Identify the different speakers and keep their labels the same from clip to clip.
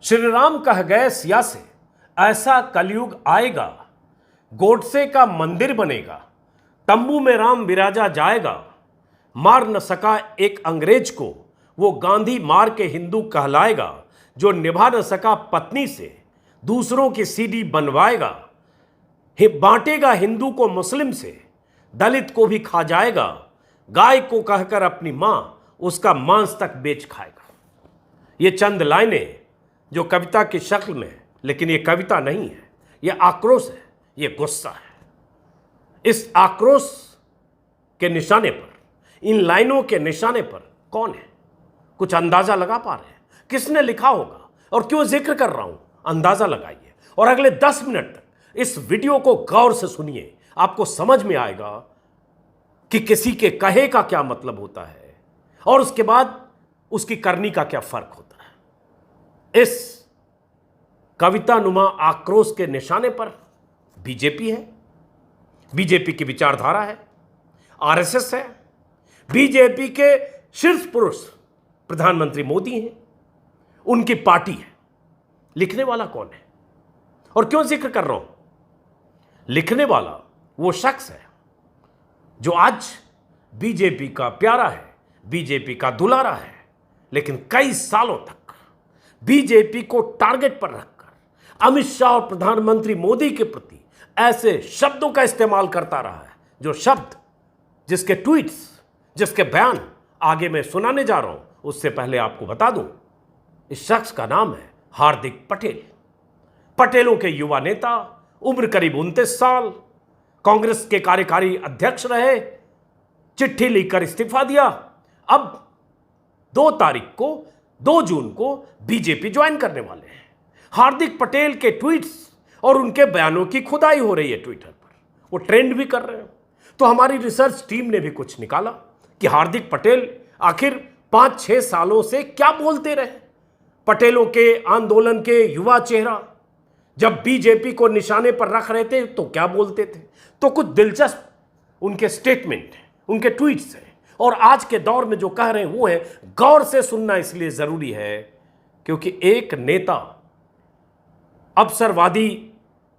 Speaker 1: श्री राम कह गए सिया से, ऐसा कलयुग आएगा, गोडसे का मंदिर बनेगा, तंबू में राम विराजा जाएगा, मार न सका एक अंग्रेज को, वो गांधी मार के हिंदू कहलाएगा, जो निभा न सका पत्नी से, दूसरों की सीडी बनवाएगा, बांटेगा हिंदू को मुस्लिम से, दलित को भी खा जाएगा, गाय को कहकर अपनी मां उसका मांस तक बेच खाएगा। ये चंद लाइनें जो कविता की शक्ल में है, लेकिन ये कविता नहीं है, ये आक्रोश है, ये गुस्सा है। इस आक्रोश के निशाने पर, इन लाइनों के निशाने पर कौन है? कुछ अंदाजा लगा पा रहे हैं? किसने लिखा होगा और क्यों जिक्र कर रहा हूं? अंदाजा लगाइए और अगले 10 मिनट तक इस वीडियो को गौर से सुनिए। आपको समझ में आएगा कि किसी के कहे का क्या मतलब होता है और उसके बाद उसकी करनी का क्या फर्क होता है। इस कविता नुमा आक्रोश के निशाने पर बीजेपी है, बीजेपी की विचारधारा है, आरएसएस है, बीजेपी के शीर्ष पुरुष प्रधानमंत्री मोदी हैं, उनकी पार्टी है। लिखने वाला कौन है और क्यों जिक्र कर रहा हूं? लिखने वाला वो शख्स है जो आज बीजेपी का प्यारा है, बीजेपी का दुलारा है, लेकिन कई सालों तक बीजेपी को टारगेट पर रखकर अमित शाह और प्रधानमंत्री मोदी के प्रति ऐसे शब्दों का इस्तेमाल करता रहा है, जो शब्द, जिसके ट्वीट्स, जिसके बयान आगे मैं सुनाने जा रहा हूं, उससे पहले आपको बता दूं, इस शख्स का नाम है हार्दिक पटेल। पटेलों के युवा नेता, उम्र करीब 29 साल, कांग्रेस के कार्यकारी अध्यक्ष रहे, चिट्ठी लिखकर इस्तीफा दिया। अब 2 जून को बीजेपी ज्वाइन करने वाले हैं। हार्दिक पटेल के ट्वीट्स और उनके बयानों की खुदाई हो रही है ट्विटर पर, वो ट्रेंड भी कर रहे हैं। तो हमारी रिसर्च टीम ने भी कुछ निकाला कि हार्दिक पटेल आखिर 5-6 सालों से क्या बोलते रहे। पटेलों के आंदोलन के युवा चेहरा जब बीजेपी को निशाने पर रख रहे थे तो क्या बोलते थे, तो कुछ दिलचस्प उनके स्टेटमेंट, उनके ट्वीट्स हैं। और आज के दौर में जो कह रहे हैं वो है, गौर से सुनना इसलिए जरूरी है क्योंकि एक नेता अवसरवादी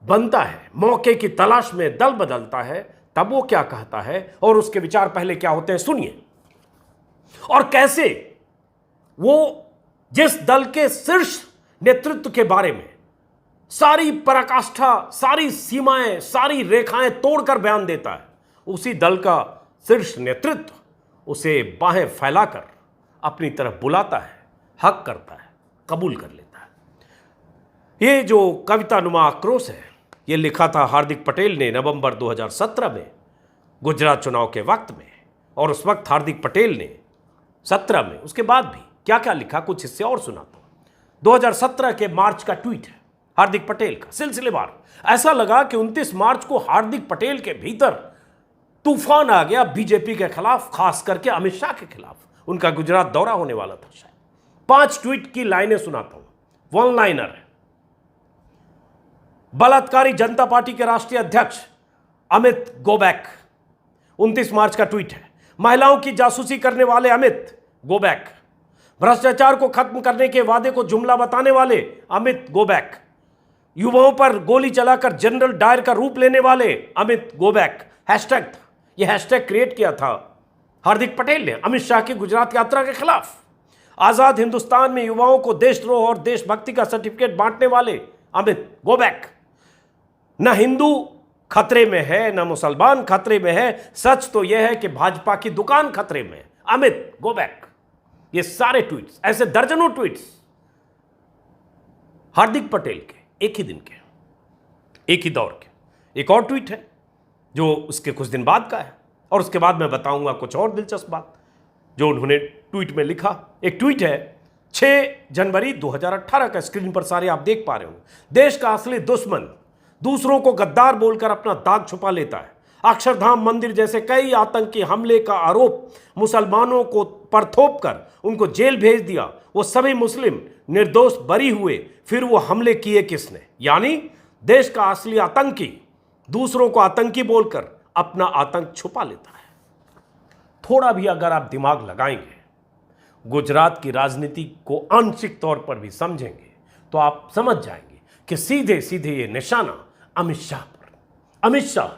Speaker 1: बनता है, मौके की तलाश में दल बदलता है, तब वो क्या कहता है और उसके विचार पहले क्या होते हैं, सुनिए। और कैसे वो जिस दल के शीर्ष नेतृत्व के बारे में सारी पराकाष्ठा, सारी सीमाएं, सारी रेखाएं तोड़कर बयान देता है, उसी दल का शीर्ष नेतृत्व उसे बाहें फैलाकर अपनी तरफ बुलाता है, हक करता है, कबूल कर लेता है। ये जो कविता नुमा आक्रोश है, ये लिखा था हार्दिक पटेल ने नवंबर 2017 में गुजरात चुनाव के वक्त में। और उस वक्त हार्दिक पटेल ने 17 में, उसके बाद भी क्या क्या लिखा, कुछ हिस्से और सुनाता हूं। 2017 के मार्च का ट्वीट है हार्दिक पटेल का, सिलसिलेवार। ऐसा लगा कि 29 मार्च को हार्दिक पटेल के भीतर तूफान आ गया बीजेपी के खिलाफ, खास करके अमित शाह के खिलाफ। उनका गुजरात दौरा होने वाला था शायद। 5 ट्वीट की लाइनें सुनाता हूं, वन लाइनर है। बलात्कारी जनता पार्टी के राष्ट्रीय अध्यक्ष अमित गो बैक, 29 मार्च का ट्वीट है। महिलाओं की जासूसी करने वाले अमित गो बैक, भ्रष्टाचार को खत्म करने के वादे को जुमला बताने वाले अमित गो बैक, युवाओं पर गोली चलाकर जनरल डायर का रूप लेने वाले अमित गो बैक हैशटैग था। यह हैशटैग क्रिएट किया था हार्दिक पटेल ने अमित शाह की गुजरात यात्रा के खिलाफ। आजाद हिंदुस्तान में युवाओं को देशद्रोह और देशभक्ति का सर्टिफिकेट बांटने वाले अमित गो बैक। न हिंदू खतरे में है, न मुसलमान खतरे में है, सच तो यह है कि भाजपा की दुकान खतरे में है, अमित गो बैक। ये सारे ट्वीट्स, ऐसे दर्जनों ट्वीट्स हार्दिक पटेल के, एक ही दिन के, एक ही दौर के। एक और ट्वीट है जो उसके कुछ दिन बाद का है, और उसके बाद मैं बताऊंगा कुछ और दिलचस्प बात जो उन्होंने ट्वीट में लिखा। एक ट्वीट है 6 जनवरी 2018 का, स्क्रीन पर सारे आप देख पा रहे हो। देश का असली दुश्मन दूसरों को गद्दार बोलकर अपना दाग छुपा लेता है। अक्षरधाम मंदिर जैसे कई आतंकी हमले का आरोप मुसलमानों को पर थोपकर उनको जेल भेज दिया। वो सभी मुस्लिम निर्दोष बरी हुए, फिर वो हमले किए किसने? यानी देश का असली आतंकी दूसरों को आतंकी बोलकर अपना आतंक छुपा लेता है। थोड़ा भी अगर आप दिमाग लगाएंगे, गुजरात की राजनीति को आंशिक तौर पर भी समझेंगे, तो आप समझ जाएंगे कि सीधे सीधे ये निशाना अमित शाह पर। अमित शाह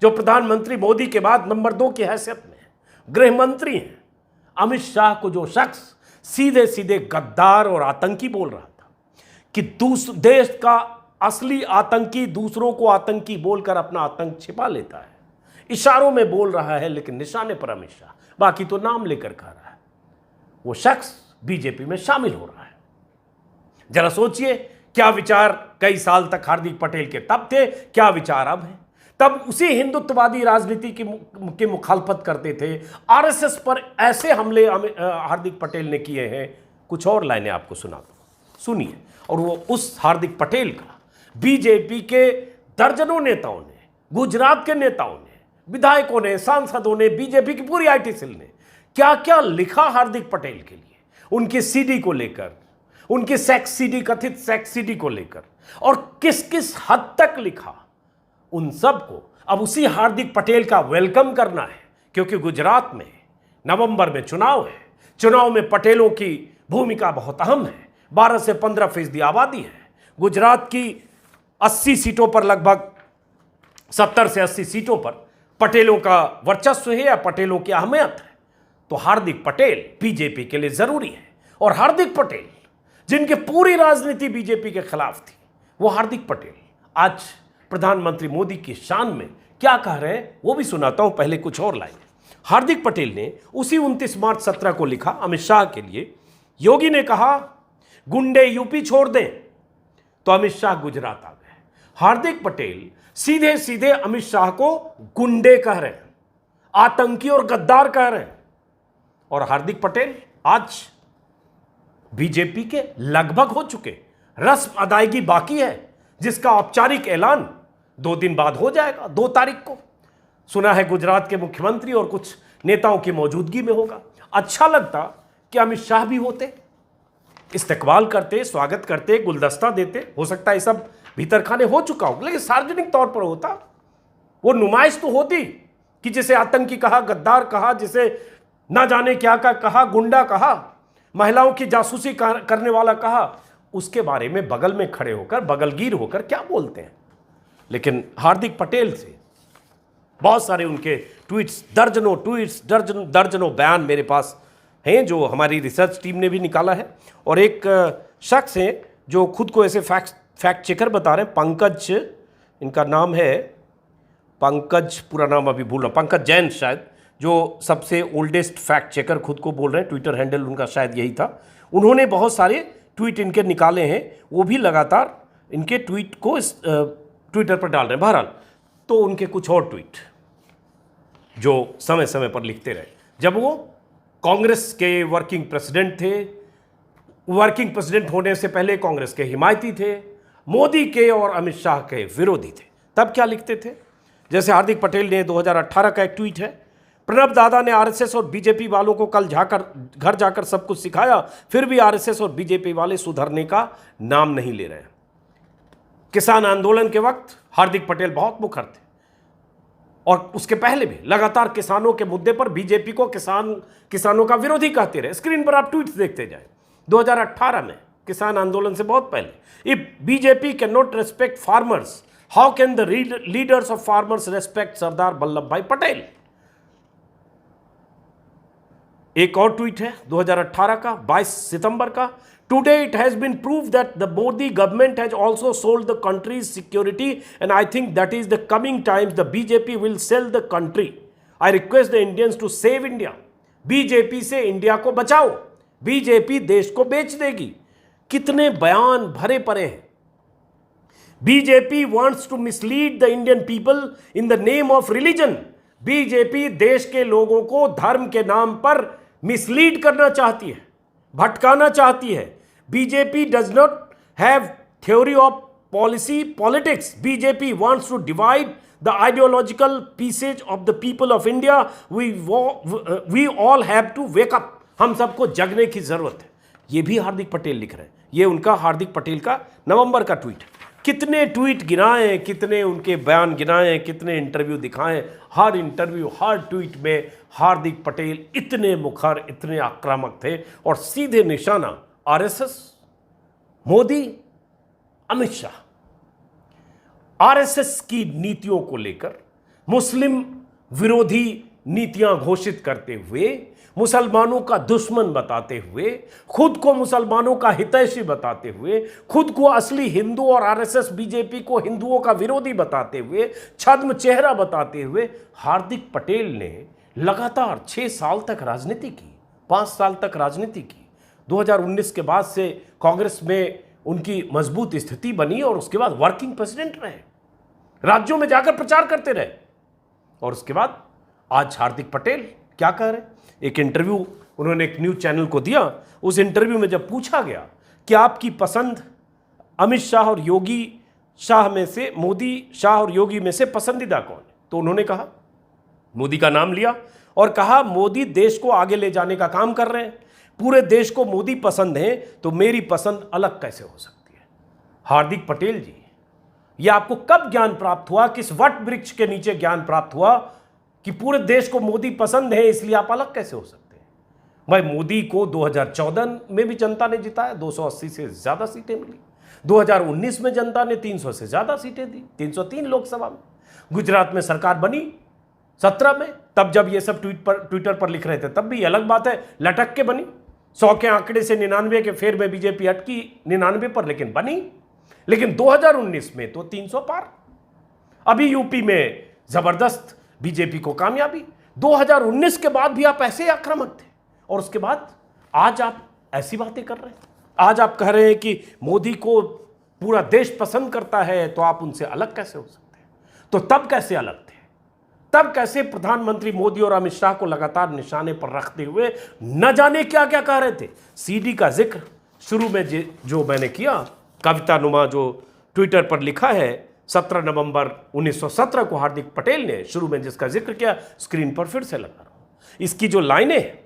Speaker 1: जो प्रधानमंत्री मोदी के बाद नंबर 2 की हैसियत में गृह मंत्री हैं, अमित शाह को जो शख्स सीधे सीधे गद्दार और आतंकी बोल रहा था कि देश का असली आतंकी दूसरों को आतंकी बोलकर अपना आतंक छिपा लेता है, इशारों में बोल रहा है लेकिन निशाने पर अमित शाह, बाकी तो नाम लेकर कह रहा है, वो शख्स बीजेपी में शामिल हो रहा है। जरा सोचिए क्या विचार कई साल तक हार्दिक पटेल के तब थे, क्या विचार अब है। तब उसी हिंदुत्ववादी राजनीति की मुखालफत करते थे। आरएसएस पर ऐसे हमले हार्दिक पटेल ने किए हैं। कुछ और लाइनें आपको सुना दो, सुनिए। और वो उस हार्दिक पटेल का बीजेपी के दर्जनों नेताओं ने, गुजरात के नेताओं ने, विधायकों ने, सांसदों ने, बीजेपी की पूरी आईटी सेल ने क्या क्या लिखा हार्दिक पटेल के लिए, उनकी सीडी को लेकर, उनकी सेक्स सीडी, कथित सेक्स सीडी को लेकर, और किस किस हद तक लिखा, उन सब को अब उसी हार्दिक पटेल का वेलकम करना है। क्योंकि गुजरात में नवंबर में चुनाव है। चुनाव में पटेलों की भूमिका बहुत अहम है। 12 से 15% आबादी है। गुजरात की 80 सीटों पर, लगभग 70 से 80 सीटों पर पटेलों का वर्चस्व है या पटेलों की अहमियत है। तो हार्दिक पटेल बीजेपी के लिए जरूरी है। और हार्दिक पटेल जिनकी पूरी राजनीति बीजेपी के खिलाफ थी, वो हार्दिक पटेल आज प्रधानमंत्री मोदी की शान में क्या कह रहे हैं वो भी सुनाता हूं। पहले कुछ और लाइन। हार्दिक पटेल ने उसी 29 मार्च 17 को लिखा अमित शाह के लिए। योगी ने कहा गुंडे यूपी छोड़ दें, तो अमित शाह गुजरात आ गए। हार्दिक पटेल सीधे सीधे अमित शाह को गुंडे कह रहे हैं, आतंकी और गद्दार कह रहे हैं। और हार्दिक पटेल आज बीजेपी के लगभग हो चुके। रस्म अदायगी बाकी है, जिसका औपचारिक ऐलान 2 दिन बाद हो जाएगा, 2 तारीख को। सुना है गुजरात के मुख्यमंत्री और कुछ नेताओं की मौजूदगी में होगा। अच्छा लगता कि अमित शाह भी होते, इस्तकबाल करते, स्वागत करते, गुलदस्ता देते। हो सकता है सब भीतर खाने हो चुका हो, लेकिन सार्वजनिक तौर पर होता, वो नुमाइश तो होती कि जिसे आतंकी कहा, गद्दार कहा, जिसे ना जाने क्या कहा, गुंडा कहा, महिलाओं की जासूसी करने वाला कहा, उसके बारे में बगल में खड़े होकर, बगलगीर होकर क्या बोलते हैं। लेकिन हार्दिक पटेल से बहुत सारे उनके ट्वीट्स, दर्जनों बयान मेरे पास हैं जो हमारी रिसर्च टीम ने भी निकाला है। और एक शख्स हैं जो खुद को ऐसे फैक्ट चेकर बता रहे हैं, पंकज, इनका नाम है पंकज, पूरा नाम अभी भूल रहा, पंकज जैन शायद, जो सबसे ओल्डेस्ट फैक्ट चेकर खुद को बोल रहे हैं। ट्विटर हैंडल उनका शायद यही था। उन्होंने बहुत सारे ट्वीट इनके निकाले हैं, वो भी लगातार इनके ट्वीट को ट्विटर पर डाल रहे हैं। बहरहाल, तो उनके कुछ और ट्वीट जो समय समय पर लिखते रहे, जब वो कांग्रेस के वर्किंग प्रेसिडेंट थे, वर्किंग प्रेसिडेंट होने से पहले कांग्रेस के हिमायती थे, मोदी के और अमित शाह के विरोधी थे, तब क्या लिखते थे। जैसे हार्दिक पटेल ने 2018 का एक ट्वीट है, प्रणब दादा ने आरएसएस और बीजेपी वालों को कल घर जाकर सब कुछ सिखाया, फिर भी आरएसएस और बीजेपी वाले सुधरने का नाम नहीं ले रहे हैं। किसान आंदोलन के वक्त हार्दिक पटेल बहुत मुखर थे और उसके पहले भी लगातार किसानों के मुद्दे पर बीजेपी को किसानों का विरोधी कहते रहे। स्क्रीन पर आप ट्वीट्स देखते जाए। 2018 में किसान आंदोलन से बहुत पहले, if BJP can not respect farmers, how can the leaders of farmers respect Sardar Vallabhbhai Patel. एक और ट्वीट है 2018 का 22 सितंबर का, today it has been prove that the Modi government has also sold the country's security and I think that is the coming times the BJP will sell the country. I request the Indians to save India. BJP से India को बचाओ, BJP देश को बेच देगी। कितने बयान भरे पड़े हैं। BJP wants to mislead the Indian people in the name of religion. BJP देश के लोगों को धर्म के नाम पर मिसलीड करना चाहती है, भटकाना चाहती है। BJP does not have theory of policy politics. BJP wants to divide the ideological pieces of the people of India. We all have to wake up. हम सबको जगने की जरूरत है। ये भी हार्दिक पटेल लिख रहे हैं। ये उनका हार्दिक पटेल का नवंबर का ट्वीट। कितने ट्वीट गिनाए, कितने उनके बयान गिनाए, कितने इंटरव्यू दिखाएं। हर इंटरव्यू, हर ट्वीट में हार्दिक पटेल इतने मुखर, इतने आक्रामक थे और सीधे निशाना आरएसएस, मोदी, अमित शाह आरएसएस की नीतियों को लेकर मुस्लिम विरोधी नीतियां घोषित करते हुए, मुसलमानों का दुश्मन बताते हुए, खुद को मुसलमानों का हितैषी बताते हुए, खुद को असली हिंदू और आरएसएस बीजेपी को हिंदुओं का विरोधी बताते हुए, छद्म चेहरा बताते हुए हार्दिक पटेल ने लगातार 6 साल तक राजनीति की, 5 साल तक राजनीति की। 2019 के बाद से कांग्रेस में उनकी मजबूत स्थिति बनी और उसके बाद वर्किंग प्रेसिडेंट रहे, राज्यों में जाकर प्रचार करते रहे। और उसके बाद आज हार्दिक पटेल क्या कह रहे हैं? एक इंटरव्यू उन्होंने एक न्यूज चैनल को दिया। उस इंटरव्यू में जब पूछा गया कि आपकी पसंद अमित शाह और योगी शाह में से, मोदी, शाह और योगी में से पसंदीदा कौन है, तो उन्होंने कहा, मोदी का नाम लिया और कहा मोदी देश को आगे ले जाने का काम कर रहे हैं, पूरे देश को मोदी पसंद है, तो मेरी पसंद अलग कैसे हो सकती है? हार्दिक पटेल जी, यह आपको कब ज्ञान प्राप्त हुआ, किस वट वृक्ष के नीचे ज्ञान प्राप्त हुआ कि पूरे देश को मोदी पसंद है इसलिए आप अलग कैसे हो सकते हैं? भाई, मोदी को 2014 में भी जनता ने जिताया, 280 से ज्यादा सीटें मिली। 2019 में जनता ने 300 से ज्यादा सीटें दी, 303 लोकसभा में। गुजरात में सरकार बनी 17 में, तब जब ये सब ट्विटर पर लिख रहे थे तब भी अलग बात है, लटक के बनी। 100 के आंकड़े से 99 के फेर में बीजेपी अटकी 99 पर, लेकिन बनी। लेकिन 2019 में तो 300 पार। अभी यूपी में जबरदस्त बीजेपी को कामयाबी। 2019 के बाद भी आप ऐसे आक्रामक थे और उसके बाद आज आप ऐसी बातें कर रहे हैं। आज आप कह रहे हैं कि मोदी को पूरा देश पसंद करता है, तो आप उनसे अलग कैसे हो सकते हैं? तो तब कैसे अलग थे? तब कैसे प्रधानमंत्री मोदी और अमित शाह को लगातार निशाने पर रखते हुए न जाने क्या क्या कह रहे थे? सीडी का जिक्र शुरू में जो मैंने किया, कविता नुमा जो ट्विटर पर लिखा है, 17 नवंबर 1917 को हार्दिक पटेल ने शुरू में जिसका जिक्र किया, स्क्रीन पर फिर से लगा रहा हूं। इसकी जो लाइनें हैं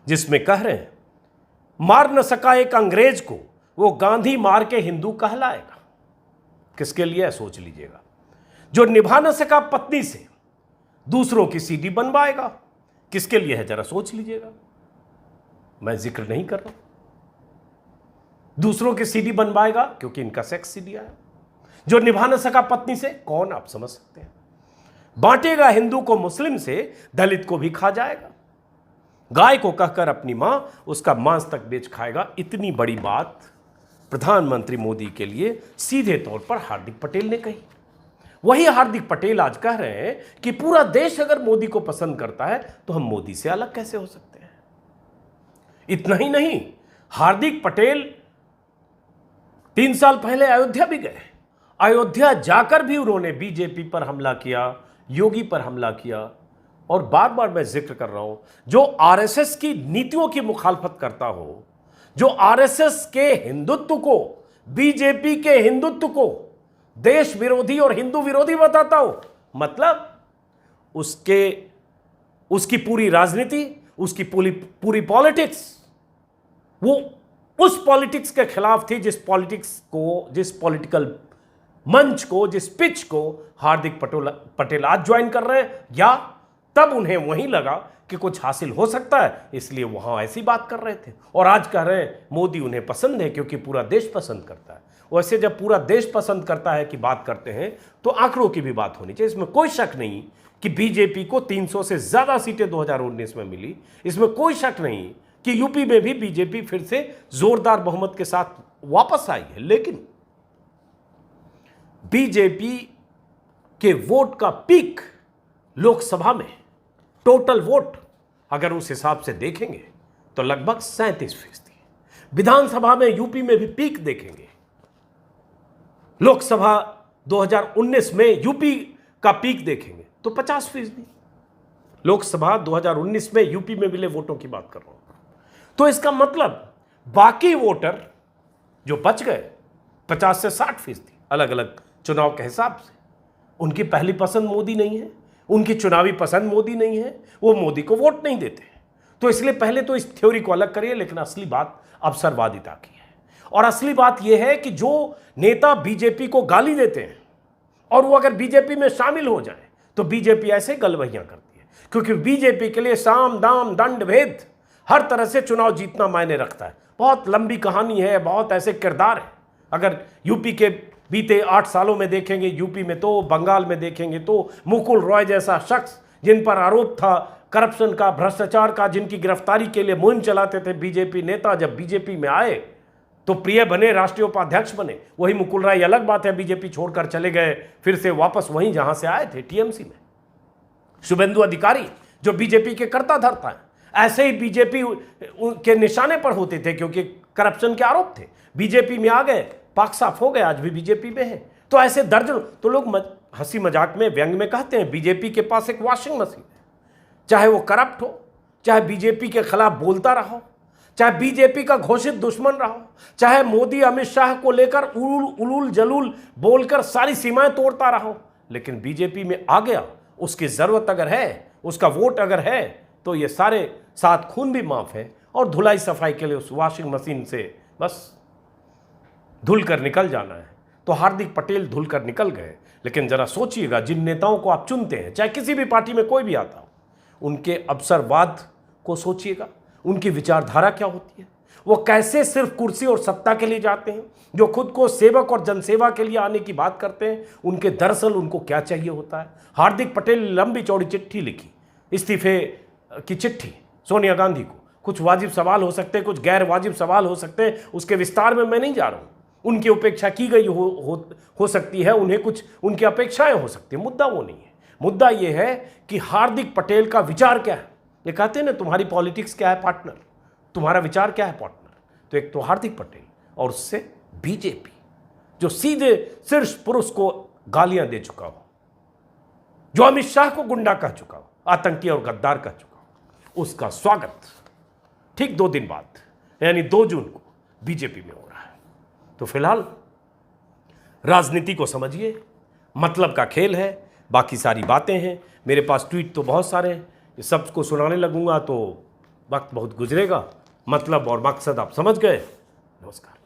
Speaker 1: जिसमें कह रहे हैं, मार न सका एक अंग्रेज को, वो गांधी मार के हिंदू कहलाएगा। किसके लिए है सोच लीजिएगा। जो निभा न सका पत्नी से, दूसरों की सीडी बनवाएगा। किसके लिए है जरा सोच लीजिएगा। मैं जिक्र नहीं कर रहा। दूसरों की सीडी बनवाएगा क्योंकि इनका सेक्स सीडी आया। जो निभा न सका पत्नी से, कौन आप समझ सकते हैं। बांटेगा हिंदू को मुस्लिम से, दलित को भी खा जाएगा। गाय को कहकर अपनी मां उसका मांस तक बेच खाएगा। इतनी बड़ी बात प्रधानमंत्री मोदी के लिए सीधे तौर पर हार्दिक पटेल ने कही। वही हार्दिक पटेल आज कह रहे हैं कि पूरा देश अगर मोदी को पसंद करता है तो हम मोदी से अलग कैसे हो सकते हैं। इतना ही नहीं, हार्दिक पटेल 3 साल पहले अयोध्या भी गए। अयोध्या जाकर भी उन्होंने बीजेपी पर हमला किया, योगी पर हमला किया। और बार बार मैं जिक्र कर रहा हूं, जो आरएसएस की नीतियों की मुखालफत करता हो, जो आरएसएस के हिंदुत्व को, बीजेपी के हिंदुत्व को देश विरोधी और हिंदू विरोधी बताता हो, मतलब उसकी पूरी राजनीति, उसकी पूरी पॉलिटिक्स, वो उस पॉलिटिक्स के खिलाफ थी जिस पॉलिटिकल मंच को, जिस पिच को हार्दिक पटेल आज ज्वाइन कर रहे हैं। या तब उन्हें वहीं लगा कि कुछ हासिल हो सकता है, इसलिए वहां ऐसी बात कर रहे थे। और आज कह रहे हैं मोदी उन्हें पसंद है क्योंकि पूरा देश पसंद करता है। वैसे जब पूरा देश पसंद करता है कि बात करते हैं तो आंकड़ों की भी बात होनी चाहिए। इसमें कोई शक नहीं कि बीजेपी को 300 से ज्यादा सीटें 2019 में मिली। इसमें कोई शक नहीं कि यूपी में भी बीजेपी फिर से जोरदार बहुमत के साथ वापस आई है। लेकिन बीजेपी के वोट का पीक लोकसभा में, टोटल वोट अगर उस हिसाब से देखेंगे तो लगभग 37%। विधानसभा में यूपी में भी पीक देखेंगे। लोकसभा 2019 में यूपी का पीक देखेंगे तो 50%। लोकसभा 2019 में यूपी में मिले वोटों की बात कर रहा हूं। तो इसका मतलब बाकी वोटर जो बच गए 50 से 60%, अलग अलग चुनाव के हिसाब से, उनकी पहली पसंद मोदी नहीं है, उनकी चुनावी पसंद मोदी नहीं है, वो मोदी को वोट नहीं देते। तो इसलिए पहले तो इस थ्योरी को अलग करिए। लेकिन असली बात अवसरवादिता की है। और असली बात यह है कि जो नेता बीजेपी को गाली देते हैं और वो अगर बीजेपी में शामिल हो जाए तो बीजेपी ऐसे गलवहियां करती है, क्योंकि बीजेपी के लिए साम दाम दंड भेद हर तरह से चुनाव जीतना मायने रखता है। बहुत लंबी कहानी है, बहुत ऐसे किरदार हैं। अगर यूपी के बीते 8 सालों में देखेंगे, यूपी में तो, बंगाल में देखेंगे तो मुकुल रॉय जैसा शख्स जिन पर आरोप था करप्शन का, भ्रष्टाचार का, जिनकी गिरफ्तारी के लिए मुहिम चलाते थे बीजेपी नेता, जब बीजेपी में आए तो प्रिय बने, राष्ट्रीय उपाध्यक्ष बने। वही मुकुल रॉय, अलग बात है बीजेपी छोड़कर चले गए, फिर से वापस वहीं जहां से आए थे, टीएमसी में। शुभेंदु अधिकारी जो बीजेपी के कर्ता धर्ता है, ऐसे ही बीजेपी के निशाने पर होते थे क्योंकि करप्शन के आरोप थे। बीजेपी में आ गए, पाक साफ हो गए, आज भी बीजेपी में है। तो ऐसे दर्जनों, तो लोग हंसी मजाक में, व्यंग में कहते हैं बीजेपी के पास एक वॉशिंग मशीन है। चाहे वो करप्ट हो, चाहे बीजेपी के खिलाफ बोलता रहा हो, चाहे बीजेपी का घोषित दुश्मन रहा हो, चाहे मोदी अमित शाह को लेकर उलूल जलूल बोलकर सारी सीमाएं तोड़ता रहा हो, लेकिन बीजेपी में आ गया, उसकी जरूरत अगर है, उसका वोट अगर है, तो ये सारे 7 खून भी माफ है और धुलाई सफाई के लिए उस वॉशिंग मशीन से बस धुल कर निकल जाना है। तो हार्दिक पटेल धुल कर निकल गए। लेकिन जरा सोचिएगा, जिन नेताओं को आप चुनते हैं, चाहे किसी भी पार्टी में कोई भी आता हो, उनके अवसरवाद को सोचिएगा, उनकी विचारधारा क्या होती है, वो कैसे सिर्फ कुर्सी और सत्ता के लिए जाते हैं, जो खुद को सेवक और जनसेवा के लिए आने की बात करते हैं, उनके दरअसल उनको क्या चाहिए होता है। हार्दिक पटेल ने लंबी चौड़ी चिट्ठी लिखी, इस्तीफे की चिट्ठी सोनिया गांधी को। कुछ वाजिब सवाल हो सकते हैं, कुछ गैर वाजिब सवाल हो सकते हैं, उसके विस्तार में मैं नहीं जा रहा हूँ। उनकी उपेक्षा की गई हो सकती है, उन्हें कुछ उनकी अपेक्षाएं हो सकती है, मुद्दा वो नहीं है। मुद्दा ये है कि हार्दिक पटेल का विचार क्या है। ये कहते हैं ना, तुम्हारी पॉलिटिक्स क्या है पार्टनर, तुम्हारा विचार क्या है पार्टनर। तो एक तो हार्दिक पटेल और उससे बीजेपी, जो सीधे शीर्ष पुरुष को गालियां दे चुका हो, जो अमित शाह को गुंडा कह चुका हो, आतंकी और गद्दार कह चुका हो, उसका स्वागत ठीक 2 दिन बाद यानी 2 जून को बीजेपी में हो रहा है। तो फिलहाल राजनीति को समझिए, मतलब का खेल है, बाकी सारी बातें हैं। मेरे पास ट्वीट तो बहुत सारे हैं, ये सबको सुनाने लगूंगा तो वक्त बहुत गुजरेगा। मतलब और मकसद आप समझ गए। नमस्कार।